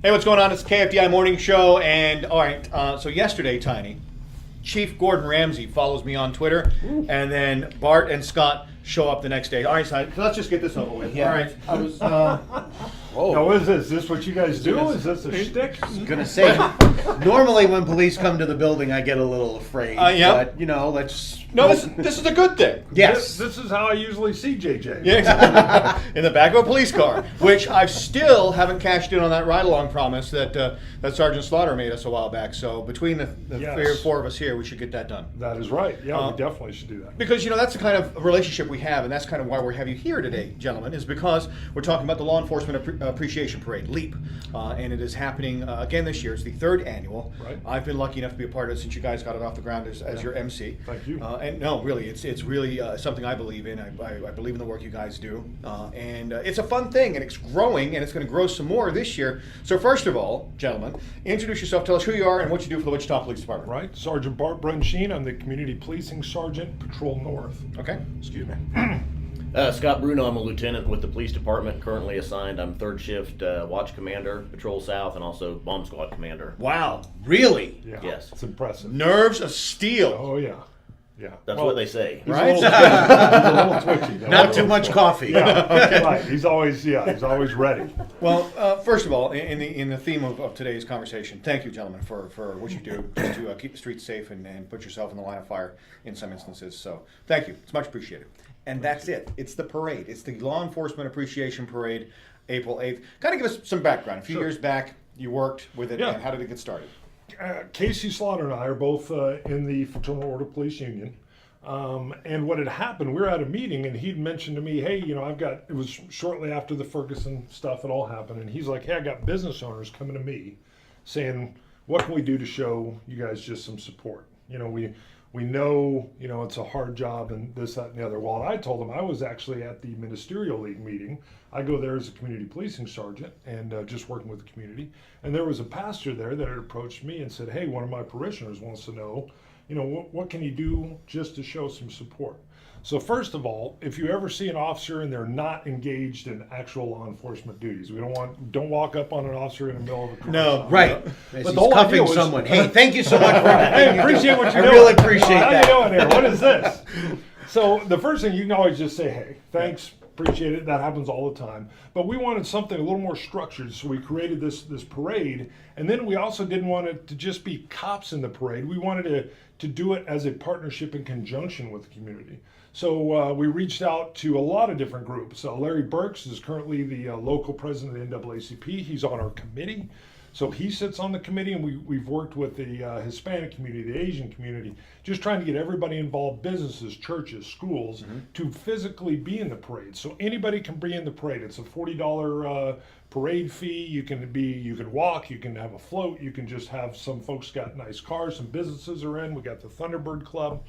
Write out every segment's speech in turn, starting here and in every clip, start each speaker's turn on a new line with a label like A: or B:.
A: Hey, what's going on? It's the KFDI Morning Show, and all right, so yesterday, Tiny, Chief Gordon Ramsay follows me on Twitter, and then Bart and Scott show up the next day. All right, so let's just get this over with.
B: Yeah.
A: All right, I was,
C: Now, what is this? Is this what you guys do? Is this a shtick?
B: I was gonna say, normally when police come to the building, I get a little afraid.
A: Yeah.
B: But let's.
A: no, this is a good thing.
B: Yes.
C: This is how I usually see JJ.
A: Yeah, exactly. In the back of a police car, which I still haven't cashed in on that ride-along promise that Sergeant Slaughter made us a while back. So between the
C: Yes.
A: 3 or 4 of us here, we should get that done.
C: That is right. Yeah, we definitely should do that.
A: Because, that's the kind of relationship we have, and that's kind of why we have you here today, gentlemen, is because we're talking about the Law Enforcement Appreciation Parade, LEAP. And it is happening again this year. It's the 3rd annual.
C: Right.
A: I've been lucky enough to be a part of it since you guys got it off the ground as your MC.
C: Thank you.
A: And no, really, it's really something I believe in. I believe in the work you guys do. And it's a fun thing, and it's growing, and it's going to grow some more this year. So first of all, gentlemen, introduce yourself, tell us who you are and what you do for the Wichita Police Department.
C: Right. Sergeant Bart Brunsheen. I'm the Community Policing Sergeant, Patrol North.
A: Okay.
C: Excuse me.
D: Scott Bruno, I'm a lieutenant with the police department, currently assigned. I'm 3rd shift watch commander, Patrol South, and also bomb squad commander.
B: Wow. Really?
C: Yeah.
D: Yes.
C: It's impressive.
A: Nerves of steel.
C: Oh, yeah. Yeah.
D: That's
C: Well,
D: what they say.
C: He's
A: Right?
C: a little twitchy. He's a little twitchy.
B: Not too much coffee.
C: Yeah. Right. He's always ready.
A: Well, first of all, in the theme of today's conversation, thank you, gentlemen, for what you do just to keep the streets safe and put yourself in the line of fire in some instances. So thank you. It's much appreciated. And that's it. It's the parade. It's the Law Enforcement Appreciation Parade, April 8th. Kind of give us some background. A few years back, you worked with it,
C: Yeah.
A: and how did it get started?
C: Casey Slaughter and I are both in the Fraternal Order Police Union. And what had happened, we were at a meeting and he'd mentioned to me, hey, it was shortly after the Ferguson stuff had all happened. And he's like, hey, I got business owners coming to me saying, what can we do to show you guys just some support? We know, it's a hard job and this, that, and the other. Well, I told him I was actually at the Ministerial League meeting. I go there as a community policing sergeant and just working with the community. And there was a pastor there that had approached me and said, hey, one of my parishioners wants to know, what can you do just to show some support? So first of all, if you ever see an officer and they're not engaged in actual law enforcement duties, don't walk up on an officer in the middle of a car.
A: No.
B: Right.
C: But
B: He's
C: the whole idea
B: cuffing
C: was-
B: someone. Hey, thank you so much for
C: Hey,
B: everything you do.
C: appreciate what you're
B: I
C: doing.
B: really appreciate
C: How
B: that.
C: you doing here? What is this? So the first thing, you can always just say, hey, thanks, appreciate it. That happens all the time. But we wanted something a little more structured, so we created this parade. And then we also didn't want it to just be cops in the parade. We wanted to do it as a partnership in conjunction with the community. So we reached out to a lot of different groups. Larry Burks is currently the local president of the NAACP. He's on our committee. So he sits on the committee, and we've worked with the Hispanic community, the Asian community, just trying to get everybody involved, businesses, churches, schools, to physically be in the parade. So anybody can be in the parade. It's a $40 parade fee. You can walk, you can have a float, you can just have some folks got nice cars, some businesses are in. We got the Thunderbird Club.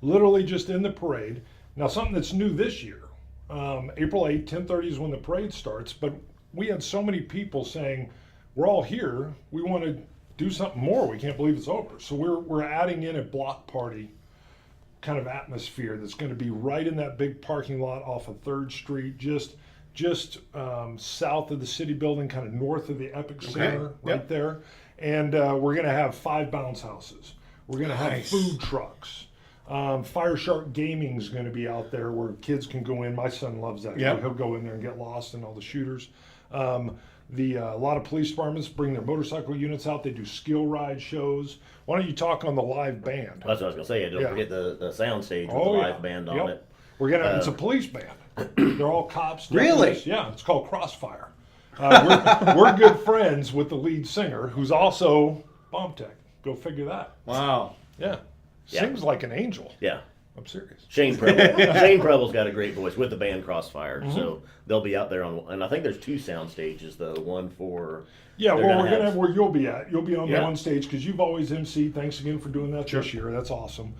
C: Literally just in the parade. Now something that's new this year, April 8th, 10:30 is when the parade starts, but we had so many people saying, we're all here, we want to do something more, we can't believe it's over. So we're adding in a block party kind of atmosphere that's going to be right in that big parking lot off of 3rd Street, just south of the city building, kind of north of the Epic Center, right there. And we're going to have 5 bounce houses. We're going to have food trucks. Fire Shark Gaming is going to be out there where kids can go in. My son loves that.
A: Yep.
C: He'll go in there and get lost in all the shooters. A lot of police departments bring their motorcycle units out. They do skill ride shows. Why don't you talk on the live band?
D: That's what I was going to say. Don't
C: Yeah.
D: forget the sound stage with
C: Oh,
D: the
C: yeah.
D: live band on
C: Yep.
D: it.
C: We're gonna. It's a police band. They're all cops.
B: Really?
C: deputies. Yeah. It's called Crossfire. We're good friends with the lead singer, who's also bomb tech. Go figure that.
A: Wow.
C: Yeah.
D: Yeah.
C: Sings like an angel.
D: Yeah.
C: I'm serious.
D: Shane Preble. Shane Preble's got a great voice with the band Crossfire.
C: Mm-hmm.
D: So they'll be out there and I think there's 2 sound stages though. One for
C: Yeah,
D: they're
C: well,
D: gonna
C: we're gonna
D: have-
C: have where you'll be at. You'll be on
D: Yeah.
C: the one stage because you've always emceed. Thanks again for doing that this year. That's awesome.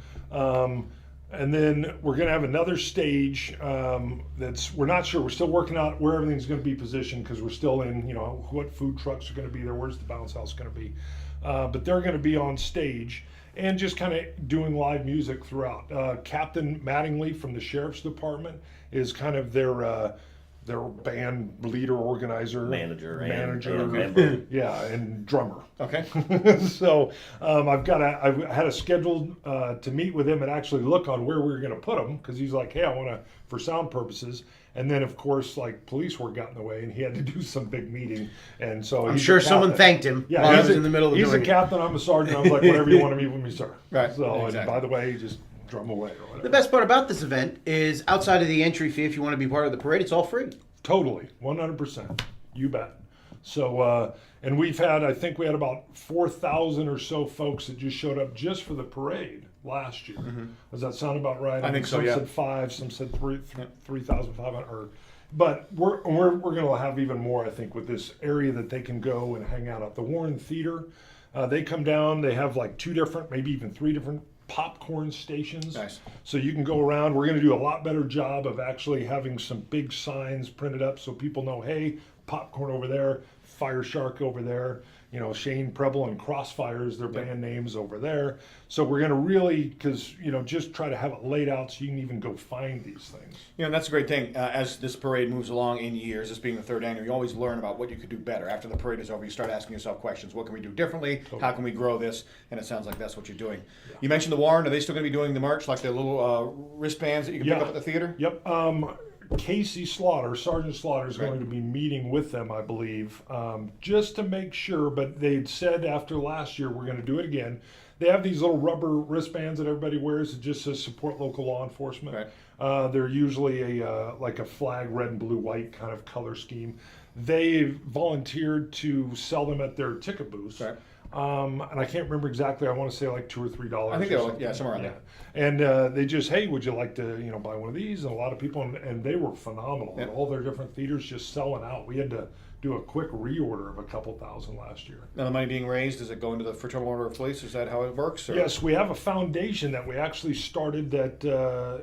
C: And then we're gonna have another stage we're not sure. We're still working out where everything's gonna be positioned because we're still in, what food trucks are gonna be there. Where's the bounce house gonna be? But they're gonna be on stage and just kind of doing live music throughout. Captain Mattingly from the Sheriff's Department is kind of their their band leader, organizer,
D: Manager,
C: manager,
D: member.
C: yeah, and drummer.
A: Okay.
C: So I've had a scheduled to meet with him and actually look on where we were going to put him, because he's like, hey, I want to, for sound purposes. And then, of course, like police work got in the way, and he had to do some big meeting. And so
B: I'm
C: he's
B: sure
C: a
B: someone
C: captain.
B: thanked him
C: Yeah,
B: while I
C: he's
B: was in the middle of
C: he's
B: doing
C: a
B: it.
C: captain. I'm a sergeant. I was like, whatever you want to meet with me, sir.
A: Right,
C: So,
A: exactly.
C: and by the way, just drum away or whatever.
B: The best part about this event is outside of the entry fee, if you want to be part of the parade, it's all free.
C: Totally, 100%. You bet. So, and we've had, I think we had about 4,000 or so folks that just showed up just for the parade last year. Does that sound about right?
A: I think so,
C: Some
A: yeah.
C: said 5, some said 3,500. But we're going to have even more, I think, with this area that they can go and hang out at the Warren Theater. They come down. They have like 2 different, maybe even 3 different popcorn stations.
A: Nice.
C: So you can go around. We're going to do a lot better job of actually having some big signs printed up so people know, hey, popcorn over there, Fire Shark over there, you know, Shane Preble and Crossfires, their band names over there. So we're going to really, because, you know, just try to have it laid out so you can even go find these things.
A: You know, that's a great thing. As this parade moves along in years, this being the 3rd annual, you always learn about what you could do better. After the parade is over, you start asking yourself questions. What can we do differently? How can we grow this? And it sounds like that's what you're doing. You mentioned the Warren. Are they still going to be doing the merch, like the little wristbands that you can pick up at the theater?
C: Yep. Casey Slaughter, Sergeant Slaughter, is going to be meeting with them, I believe, just to make sure. But they'd said after last year, we're going to do it again. They have these little rubber wristbands that everybody wears. It just says support local law enforcement.
A: Right.
C: They're usually like a flag, red and blue, white kind of color scheme. They volunteered to sell them at their ticket booths.
A: Right.
C: And I can't remember exactly. I want to say like $2 or $3.
A: I think they're
C: or
A: like,
C: something.
A: yeah, somewhere around there.
C: And they just, hey, would you like to, you know, buy one of these? And a lot of people, and they were phenomenal.
A: Yeah.
C: All their different theaters just selling out. We had to do a quick reorder of a couple thousand last year.
A: Now the money being raised, is it going to the Fraternal Order of Police? Is that how it works? Or?
C: Yes, we have a foundation that we actually started that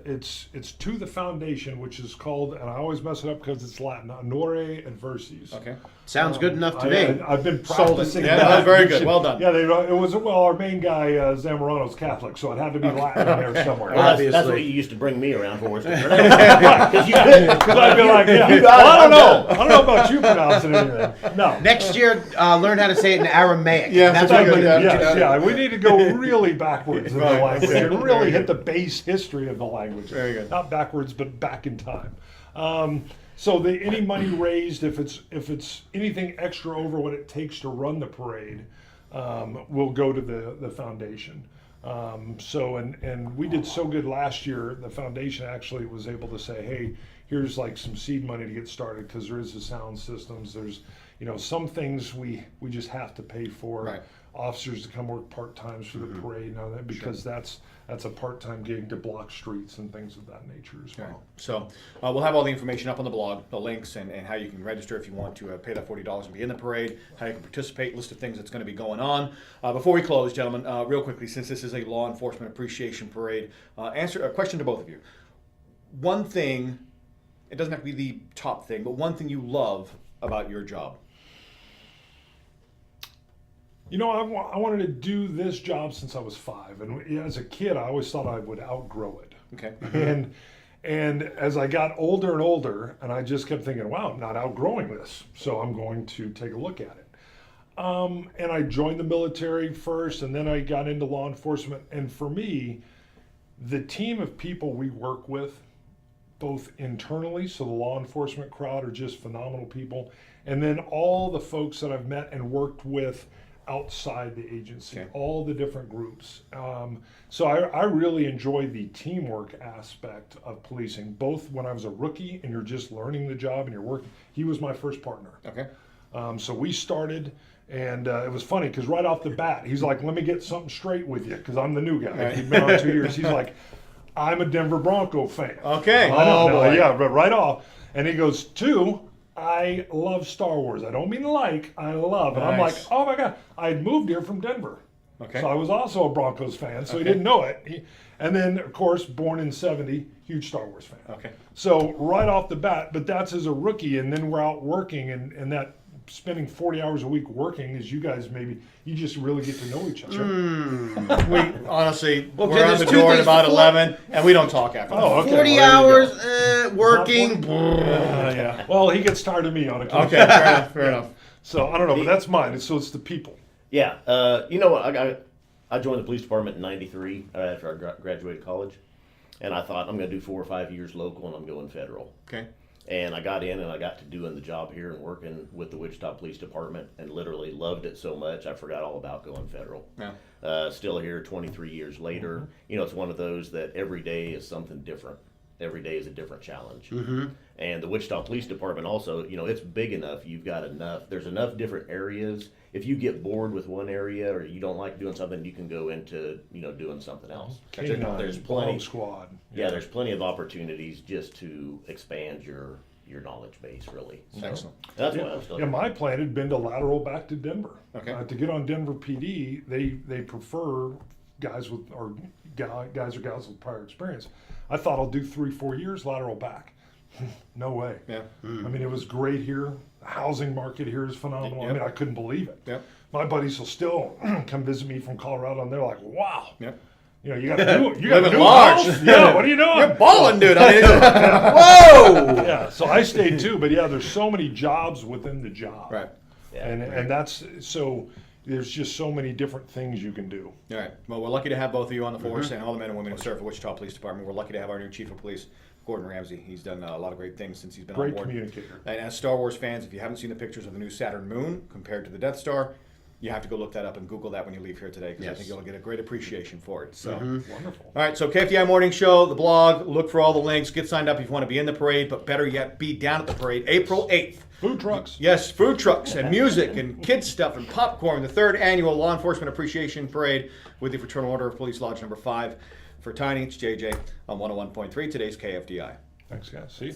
C: it's to the foundation, which is called, and I always mess it up because it's Latin, Honore Adversis.
A: Okay.
B: Sounds good enough to me.
C: I've been
A: Sold it.
C: practicing.
A: Yeah,
C: that.
A: that was very good. Well done.
C: Yeah, it was, well, our main guy, Zamorano's Catholic, so it had to be Latin in there somewhere.
D: Well, that's
B: Obviously.
D: what you used to bring me around for. Was because you
C: Because I'd be like, yeah, well, I don't know. I don't know about you pronouncing anything. No.
B: Next year, learn how to say it in Aramaic.
A: Yeah,
B: That's
A: that's
B: what
A: good,
B: I'm gonna
A: yeah.
B: do.
C: Yes, we need to go really backwards in the
A: Right.
C: language and
A: Very
C: really hit
A: good.
C: the base history of the language.
A: Very good.
C: Not backwards, but back in time. So any money raised, if it's anything extra over what it takes to run the parade, will go to the foundation. And we did so good last year. The foundation actually was able to say, hey, here's like some seed money to get started, because there is the sound systems. There's, you know, some things we just have to pay for.
A: Right.
C: Officers to come work part-times for the parade now, that because that's a part-time gig to block streets and things of that nature as well.
A: Right. So we'll have all the information up on the blog, the links, and how you can register if you want to pay that $40 and be in the parade, how you can participate, list of things that's going to be going on. Before we close, gentlemen, real quickly, since this is a law enforcement appreciation parade, answer a question to both of you. One thing, it doesn't have to be the top thing, but one thing you love about your job.
C: You know, I wanted to do this job since I was 5, and as a kid, I always thought I would outgrow it.
A: Okay.
C: And as I got older and older, and I just kept thinking, wow, I'm not outgrowing this, so I'm going to take a look at it. And I joined the military first, and then I got into law enforcement. And for me, the team of people we work with, both internally, so the law enforcement crowd are just phenomenal people, and then all the folks that I've met and worked with outside the agency,
A: Okay.
C: all the different groups. So I really enjoy the teamwork aspect of policing, both when I was a rookie and you're just learning the job and you're working. He was my first partner.
A: Okay.
C: So we started, and it was funny because right off the bat, he's like, let me get something straight with you, because I'm the new guy.
A: Right.
C: He'd been on 2 years. He's like, I'm a Denver Bronco fan.
A: Okay.
C: I know,
B: Oh, boy.
C: yeah, but right off. And he goes, 2, I love Star Wars. I don't mean like, I love. And I'm like,
A: Nice.
C: oh my God. I had moved here from Denver.
A: Okay.
C: So I was also a Broncos fan, so he
A: Okay.
C: didn't know it. And then, of course, born in 70, huge Star Wars fan.
A: Okay.
C: So right off the bat, but that's as a rookie, and then we're out working, and that spending 40 hours a week working as you guys maybe, you just really get to know each other.
A: We honestly,
B: Well,
A: we're out
B: there's
A: the
B: two
A: door at
B: things
A: about
B: before-
A: 11, and we don't talk after.
C: Oh, okay.
B: 40
C: well, there you
B: hours working.
A: Yeah.
C: Well, he gets tired of me on occasion.
A: Okay, fair enough. Fair enough.
C: So I don't know, but that's mine. So it's the people.
D: Yeah, you know what? I joined the police department in '93 after I graduated college, and I thought I'm going to do 4 or 5 years local, and I'm going federal.
A: Okay.
D: And I got in, and I got to doing the job here and working with the Wichita Police Department, and literally loved it so much I forgot all about going federal.
A: Yeah.
D: Still here 23 years later. You know, it's one of those that every day is something different. Every day is a different challenge. And the Wichita Police Department also, you know, it's big enough. You've got enough. There's enough different areas. If you get bored with one area or you don't like doing something, you can go into, you know, doing something else.
C: K9,
D: There's
C: bomb
D: plenty.
C: squad.
D: Yeah, there's plenty of opportunities just to expand your knowledge base, really. So,
A: Excellent.
D: that's why I'm still
C: Yeah,
D: here.
C: my plan had been to lateral back to Denver.
A: Okay.
C: To get on Denver PD, they prefer guys with or guys or gals with prior experience. I thought I'll do 3-4 years lateral back. No way.
A: Yeah.
C: I mean, it was great here. The housing market here is phenomenal. I
A: Yep.
C: mean, I couldn't believe it.
A: Yep.
C: My buddies will still come visit me from Colorado, and they're like, "Wow,
A: Yep.
C: you know, you got a new, you got a
A: Living
C: new
A: large.
C: house? Yeah, what are you doing?"
A: You're balling, dude. I mean,
B: Whoa!
C: Yeah, so I stayed too, but yeah, there's so many jobs within the job.
A: right.
D: Yeah,
C: And that's so there's just so many different things you can do.
A: All right. Well, we're lucky to have both of you on the force and all the men and women who serve the Wichita Police Department. We're lucky to have our new Chief of Police, Gordon Ramsay. He's done a lot of great things since he's been
C: Great
A: on board.
C: communicator.
A: And as Star Wars fans, if you haven't seen the pictures of the new Saturn moon compared to the Death Star, you have to go look that up and Google that when you leave here today because I
B: Yes.
A: think you'll get a great appreciation for it. So.
C: Wonderful.
A: All right, so KFDI Morning Show, the blog, look for all the links. Get signed up if you want to be in the parade, but better yet, be down at the parade April 8th.
C: Food trucks.
A: Yes, food trucks and music and kids stuff and popcorn. The 3rd annual Law Enforcement Appreciation Parade with the Fraternal Order of Police Lodge number 5. For Tiny, it's JJ on 101.3, today's KFDI.
C: Thanks, guys. See you.